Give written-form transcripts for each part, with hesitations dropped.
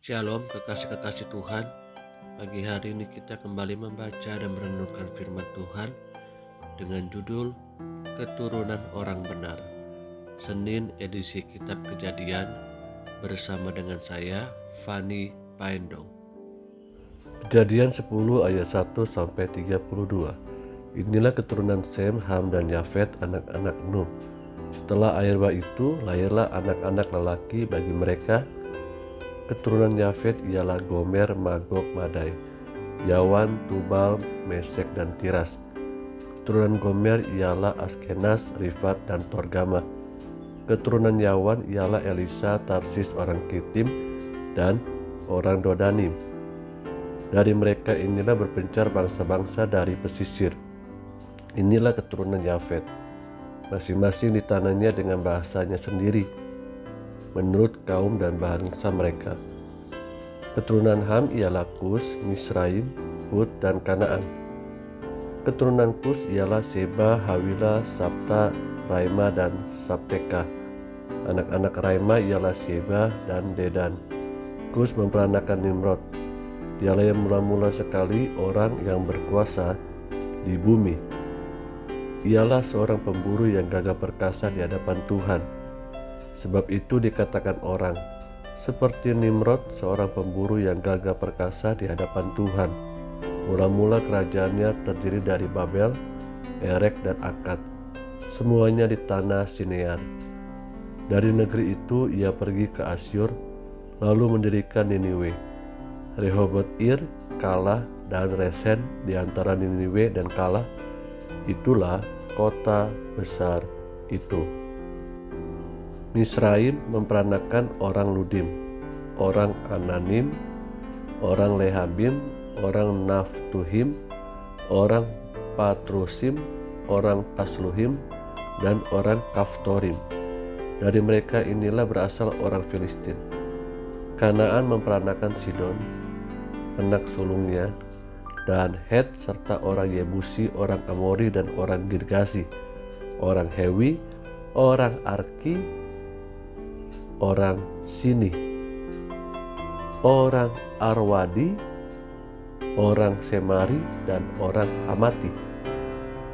Shalom kekasih-kekasih Tuhan. Pagi hari ini kita kembali membaca dan merenungkan firman Tuhan dengan judul Keturunan Orang Benar. Senin edisi Kitab Kejadian bersama dengan saya Fani Paendong. Kejadian 10 ayat 1 sampai 32. Inilah keturunan Sem, Ham dan Yafet, anak-anak Nuh. Setelah air bah itu lahirlah anak-anak lelaki bagi mereka. Keturunan Yafet ialah Gomer, Magog, Madai, Yawan, Tubal, Mesek dan Tiras. Keturunan Gomer ialah Askenaz, Rifat dan Torgama. Keturunan Yawan ialah Elisa, Tarsis orang Kitim dan orang Dodanim. Dari mereka inilah berpencar bangsa-bangsa dari pesisir. Inilah keturunan Yafet, masing-masing di tanahnya dengan bahasanya sendiri, menurut kaum dan bangsa mereka. Keturunan Ham ialah Kus, Misraim, Put dan Kanaan. Keturunan Kus ialah Seba, Hawila, Sabta, Raima dan Sabteka. Anak-anak Raima ialah Seba dan Dedan. Kus memperanakan Nimrod. Dialah yang mula-mula sekali orang yang berkuasa di bumi. Ialah seorang pemburu yang gagah perkasa di hadapan Tuhan. Sebab itu dikatakan orang, seperti Nimrod, seorang pemburu yang gagah perkasa di hadapan Tuhan. Mula-mula kerajaannya terdiri dari Babel, Erek dan Akad, semuanya di tanah Sinear. Dari negeri itu ia pergi ke Asyur, lalu mendirikan Niniwe. Rehoboth Ir, Kalah dan Resen di antara Niniwe dan Kalah, itulah kota besar itu. Misraim memperanakan orang Ludim, orang Ananim, orang Lehabim, orang Naftuhim, orang Patrusim, orang Kasluhim, dan orang Kaftorim. Dari mereka inilah berasal orang Filistin. Kanaan memperanakan Sidon, anak sulungnya, dan Het serta orang Yebusi, orang Amori dan orang Girgasi, orang Hewi, orang Arki, orang Sini, orang Arwadi, orang Semari dan orang Hamati.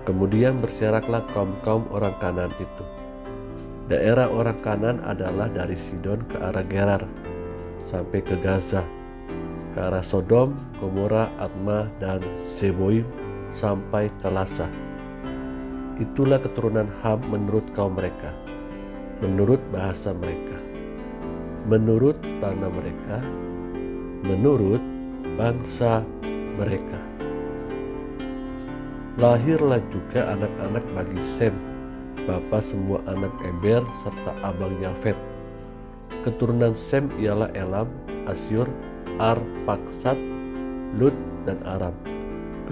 Kemudian berseraklah kaum-kaum orang Kanaan itu. Daerah orang Kanaan adalah dari Sidon ke arah Gerar sampai ke Gaza, ke arah Sodom, Gomora, Admah dan Zeboim sampai ke Lasa. Itulah keturunan Ham menurut kaum mereka, menurut bahasa mereka, menurut tanah mereka, menurut bangsa mereka. Lahirlah juga anak-anak bagi Sem, bapa semua anak Eber serta abang Yafet. Keturunan Sem ialah Elam, Asyur, Arpaksad, Lut dan Aram.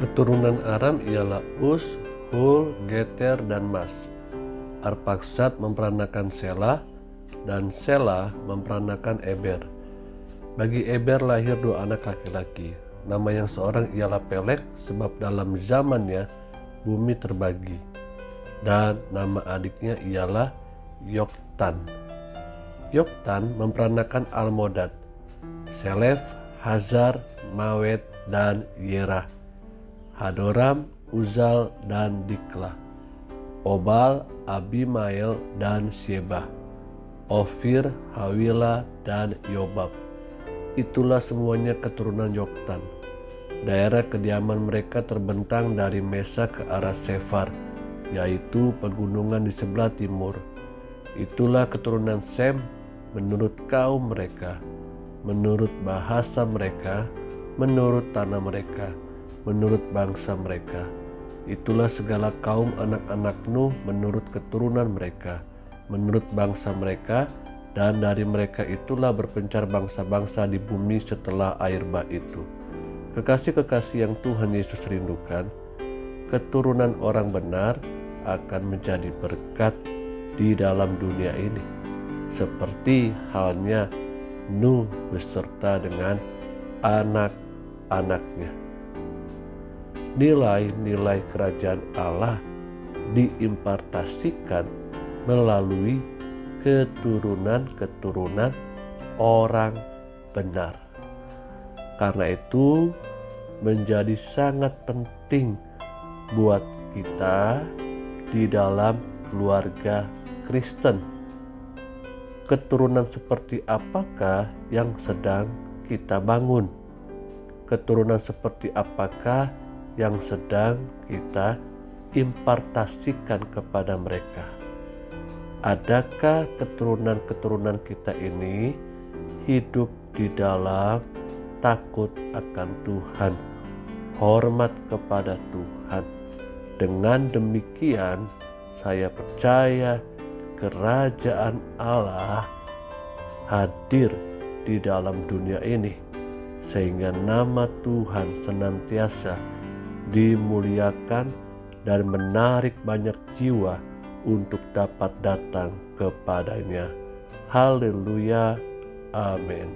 Keturunan Aram ialah Us, Hul, Geter dan Mas. Arpaksad memperanakan Selah, dan Selah memperanakan Eber. Bagi Eber lahir dua anak laki-laki. Nama yang seorang ialah Pelek, sebab dalam zamannya bumi terbagi. Dan nama adiknya ialah Yoktan. Yoktan memperanakan Almodad, Selef, Hazar, Mawet dan Yerah, Hadoram, Uzal dan Diklah, Obal, Abimael dan Syebah, Ofir, Hawila dan Yobab. Itulah semuanya keturunan Yoktan. Daerah kediaman mereka terbentang dari Mesa ke arah Sefar, yaitu pegunungan di sebelah timur. Itulah keturunan Sem menurut kaum mereka, menurut bahasa mereka, menurut tanah mereka, menurut bangsa mereka. Itulah segala kaum anak-anak Nuh menurut keturunan mereka, menurut bangsa mereka, dan dari mereka itulah berpencar bangsa-bangsa di bumi setelah air bah itu. Kekasih-kekasih yang Tuhan Yesus rindukan, keturunan orang benar akan menjadi berkat di dalam dunia ini, seperti halnya Nuh beserta dengan anak-anaknya. Nilai-nilai kerajaan Allah diimpartasikan melalui keturunan-keturunan orang benar. Karena itu menjadi sangat penting buat kita di dalam keluarga Kristen. Keturunan seperti apakah yang sedang kita bangun? Keturunan seperti apakah yang sedang kita impartasikan kepada mereka? Adakah keturunan-keturunan kita ini hidup di dalam takut akan Tuhan, hormat kepada Tuhan? Dengan demikian, saya percaya kerajaan Allah hadir di dalam dunia ini, sehingga nama Tuhan senantiasa dimuliakan dan menarik banyak jiwa untuk dapat datang kepadanya. Haleluya, amin.